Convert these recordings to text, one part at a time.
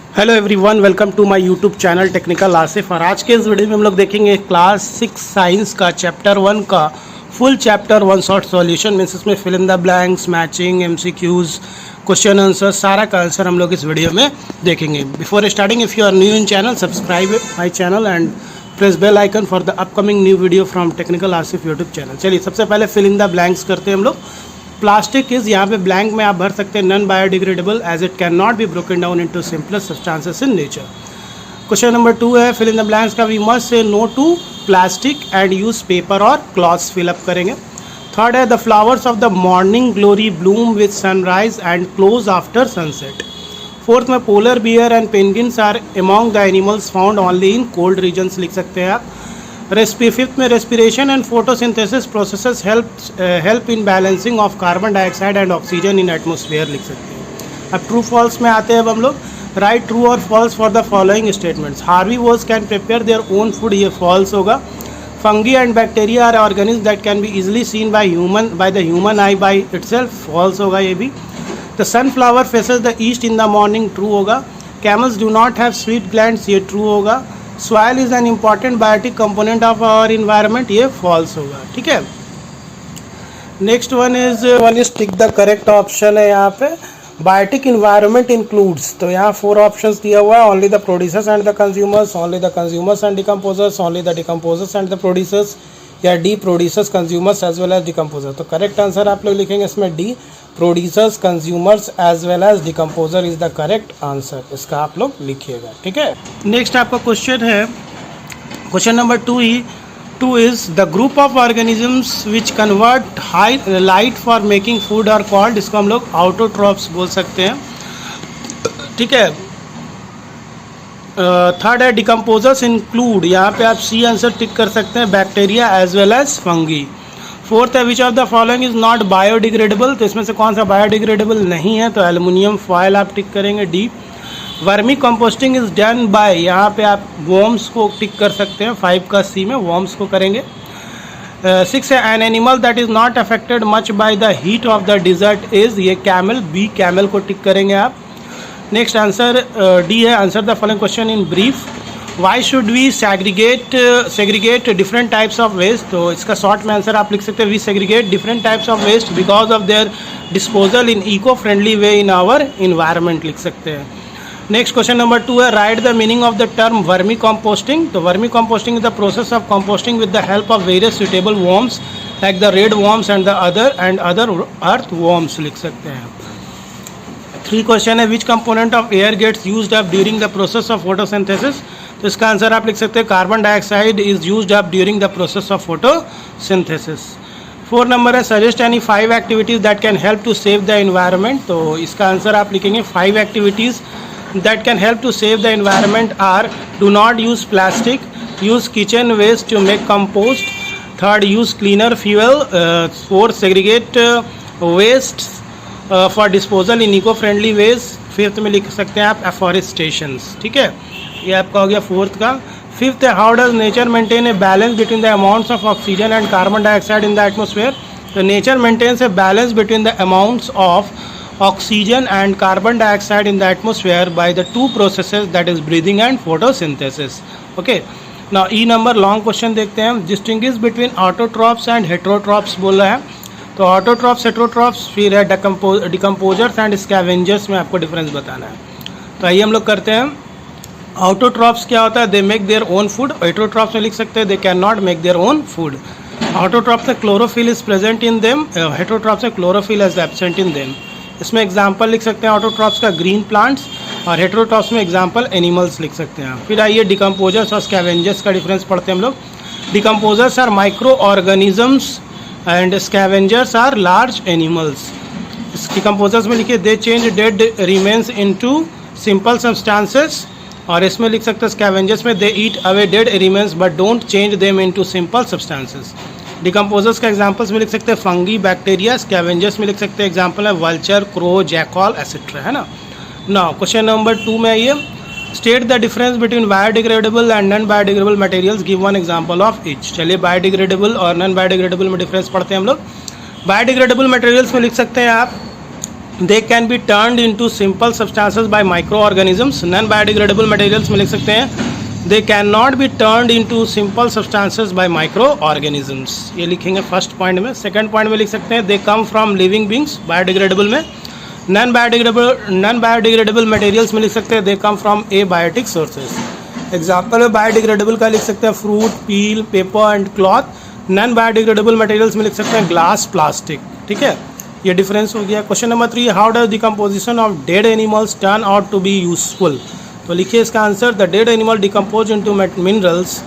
Hello everyone, welcome to my YouTube channel technical Asif. और आज के इस वीडियो में हम लोग देखेंगे क्लास 6 साइंस का चैप्टर 1 का full chapter 1 short solution. Means इसमें fill in the blanks, matching, MCQs, question answer, सारा का आंसर हम लोग इस वीडियो में देखेंगे। Before starting, if you are new in channel, subscribe my channel and press bell icon for the upcoming new video from technical Asif YouTube channel. चलिए सबसे पहले फिल इन द ब्लैंक्स करते हैं हम लोग। प्लास्टिक इज, यहाँ पे ब्लैंक में आप भर सकते हैं non biodegradable as it can not be broken down into simplest substances in nature. Question number 2 है फिल इन द ब्लैंक्स का। We must say no to plastic and use paper और क्लॉथ्स फिलअप करेंगे। Third है the flowers of the morning glory bloom with sunrise and close after sunset. Fourth में polar bear and penguins are among the animals found only in cold regions लिख सकते हैं आप। Fifth में respiration and photosynthesis processes help in balancing of carbon dioxide and oxygen in atmosphere लिख सकते हैं। अब ट्रू फॉल्स में आते हैं अब हम लोग। राइट ट्रू और false for the following statements. Herbivores can prepare their own food, ये फॉल्स होगा। Fungi and bacteria are organism that can be easily seen by the human eye by itself, false होगा ये भी। The sunflower faces the east in the morning, true होगा। Camels do not have sweat glands, ये true होगा। Soil is an important biotic component of our environment, ये false होगा। ठीक है, next one is tick the correct option है यहाँ पे। बायोटिक इन्वायरमेंट इंक्लूड्स, तो यहाँ 4 ऑप्शंस दिया हुआ है। Only the producers and the consumers, only the consumers and decomposers, only the decomposers and the producers, या D producers, consumers as well as decomposer. तो करेक्ट आंसर आप लोग लिखेंगे इसमें D, producers, consumers as well as decomposer is the correct answer. इसका आप लोग लिखिएगा। ठीक है, नेक्स्ट आपका क्वेश्चन है question number 2 is the group of organisms which convert high light for making food are called, इसको हम लोग ऑटोट्रॉप्स बोल सकते हैं। ठीक है, थर्ड है डिकम्पोजर्स इंक्लूड, यहाँ पे आप सी आंसर टिक कर सकते हैं, bacteria as well as fungi. Fourth है which of the following is not biodegradable, तो इसमें से कौन सा बायोडिग्रेडेबल नहीं है, तो एल्युमिनियम फॉयल आप टिक करेंगे, D. Vermi composting is done by, यहाँ पे आप वॉर्म्स को टिक कर सकते हैं, 5 का सी में वॉर्म्स को करेंगे। 6 है an animal that is not affected much by the heat of the desert is, ये कैमल, बी कैमल को टिक करेंगे आप। नेक्स्ट आंसर डी है answer the following question in brief. Why should we segregate different types of waste, तो इसका short में answer आप लिख सकते हैं we segregate different types of waste because of their disposal in eco friendly way in our environment लिख सकते हैं। नेक्स्ट क्वेश्चन नंबर 2 है write the meaning of the term vermi composting, तो vermi composting is the process of composting with the help of various suitable worms like the red worms and the other earth worms लिख सकते हैं। 3 question है which component of air gets used up during the process of photosynthesis, तो इसका answer आप लिख सकते हैं carbon dioxide is used up during the process of photosynthesis. 4 number है suggest any 5 activities that can help to save the environment, तो इसका answer आप लिखेंगे 5 activities that can help to save the environment are do not use plastic, use kitchen waste to make compost, third use cleaner fuel, 4 segregate waste for disposal in eco friendly ways, 5th में लिख सकते हैं आप afforestations। ठीक है, ये आपका हो गया 4th का। 5th है how does nature maintain a balance between the amounts of oxygen and carbon dioxide in the atmosphere, तो nature maintains a balance between the amounts of oxygen and carbon dioxide in the atmosphere by the 2 processes that is breathing and photosynthesis। okay, now E number long question देखते हैं। distinguish between autotrophs and heterotrophs बोल रहा है, तो autotrophs, heterotrophs, फिर है decomposers and scavengers में आपको डिफरेंस बताना है। तो आइए हम लोग करते हैं। autotrophs क्या होता है, they make their own food, heterotrophs में लिख सकते हैं they cannot make their own food। autotrophs में chlorophyll is present in them, heterotrophs में chlorophyll is absent in them। इसमें एग्जाम्पल लिख सकते हैं ऑटोट्रॉप्स का ग्रीन प्लांट्स, और हेटेरोट्रॉप्स में एग्जाम्पल एनिमल्स लिख सकते हैं। फिर आइए डिकम्पोजर्स और स्कैवेंजर्स का डिफरेंस पढ़ते हैं हम लोग। Decomposers are micro organisms and scavengers are large animals. Decomposers में लिखिए they change dead remains into simple substances, और इसमें लिख सकते हैं स्कैवेंजर्स में they eat away dead remains but don't change them into simple substances. Decomposers का examples में लिख सकते हैं फंगी, बैक्टीरिया। स्कैवेंजर्स में लिख सकते हैं एग्जाम्पल है वल्चर, क्रो, जैकॉल एसेट्रा, है ना। नाउ क्वेश्चन नंबर 2 में आइए। State the difference between biodegradable and non biodegradable materials, give one example of each. चलिए बायोडिग्रेडेबल और नॉन बायोडिग्रेडेबल में डिफरेंस पढ़ते हैं हम लोग। बायोडिग्रेडेबल मटेरियल्स में लिख सकते हैं आप they can be turned into simple substances by micro organisms. Non biodegradable materials में लिख सकते हैं they can not be turned into simple substances by micro organisms, ये लिखेंगे फर्स्ट पॉइंट में। सेकंड पॉइंट में लिख सकते हैं they come from living beings, biodegradable में। नॉन बायोडिग्रेडेबल मटेरियल्स में लिख सकते हैं they come from abiotic sources. Example में बायोडिग्रेडेबल का लिख सकते हैं fruit, peel, paper and cloth. Non biodegradable materials में लिख सकते हैं ग्लास, प्लास्टिक। ठीक है, ये डिफरेंस हो गया। Question number 3, how does decomposition of dead animals turn out to be useful. तो लिखिए इसका answer, the dead animal decompose into minerals,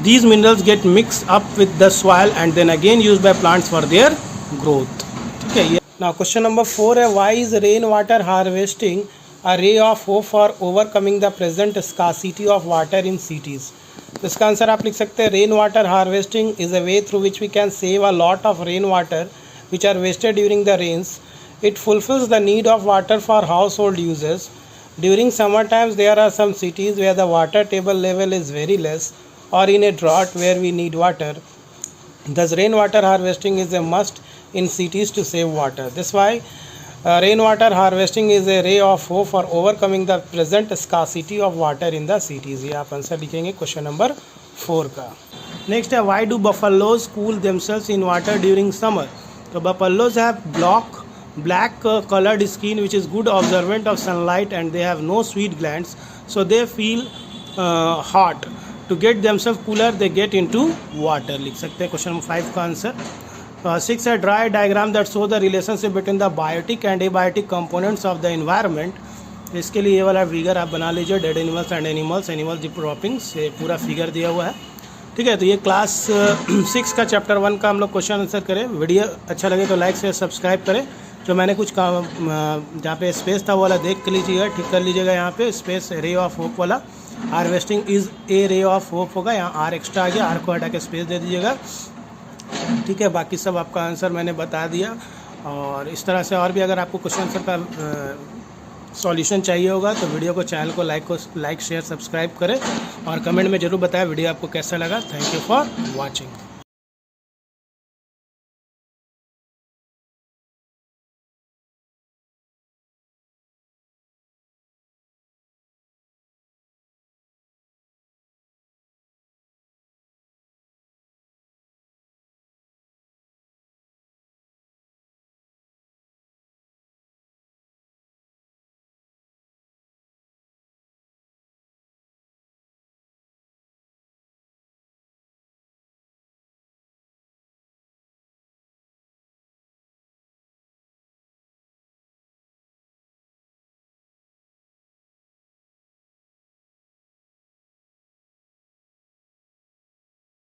these minerals get mix up with the soil and then again use by plants for their growth. ठीक है, ये now question number 4 है, why is rain water harvesting a ray of hope for overcoming the present scarcity of water in cities। तो इसका answer आप लिख सकते हैं, rain water harvesting is a way through which we can save a lot of rain water which are wasted during the rains. It fulfills the need of water for household uses. During summer times there are some cities where the water table level is very less or in a drought where we need water. Thus rainwater harvesting is a must in cities to save water. This why rainwater harvesting is a ray of hope for overcoming the present scarcity of water in the cities। ये आप answer लिखेंगे question number 4 का। Next है, why do buffaloes cool themselves in water during summer। तो buffaloes have black colored skin which is good observant of sunlight and they have no sweat glands, so they feel hot. To get themselves cooler they get into water, लिख सकते हैं question number 5 का answer. 6 है, draw a diagram that show the relationship between the biotic and abiotic components of the environment। इसके लिए ये वाला figure आप बना लीजिए, dead animals and animal droppings, ये पूरा फिगर दिया हुआ है। ठीक है, तो ये क्लास 6 का चैप्टर 1 का हम लोग क्वेश्चन आंसर करें। वीडियो अच्छा लगे तो लाइक से सब्सक्राइब करें। जो मैंने कुछ काम जहाँ पे स्पेस था वो वाला देख लीजिएगा, ठीक कर लीजिएगा। यहाँ पे स्पेस रे ऑफ होप वाला, harvesting is a ray of hope होगा, यहाँ आर एक्स्ट्रा आ गया, आर को हटा के स्पेस दे दीजिएगा। ठीक है, बाकी सब आपका आंसर मैंने बता दिया। और इस तरह से और भी अगर आपको क्वेश्चन आंसर का सॉल्यूशन चाहिए होगा तो वीडियो को, चैनल को लाइक शेयर सब्सक्राइब करें और कमेंट में ज़रूर बताएं वीडियो आपको कैसा लगा। Thank you for watching.